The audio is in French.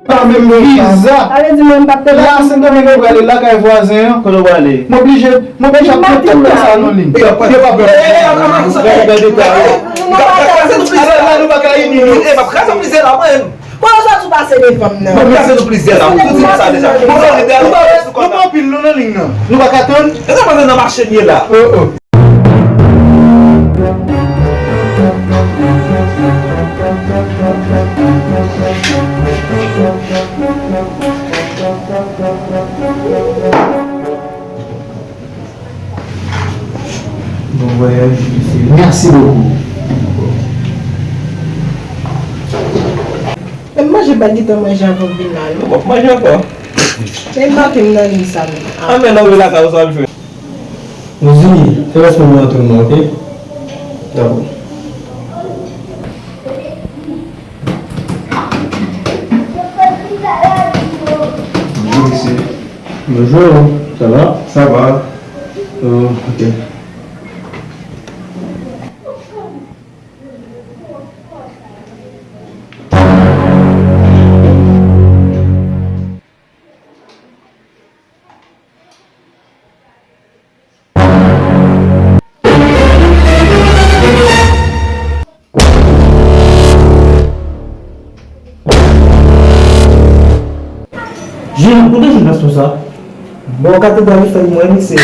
Pas même visa. Allez, dis-moi, pas te Là, c'est dans les aller là quand voisin. Quand on va aller. M'oblige à tout ça en ligne. Il n'y a pas de problème. Comment ça tu passes les femmes là? Nous va attendre. Bon voyage ici. Merci beaucoup. Moi j'ai pas dit que moi j'ai un peu de mal. Moi, je encore. C'est moi qui me donne ça. Ah, mais non, là, ça va faire. Vas-y, laisse-moi voir tout le monde, ok? D'accord. Bonjour, ici. Bonjour, ça va? Ça va. Ok. J'ai pourquoi je passe tout ça? Bon, quand tu dois faire moi, c'est.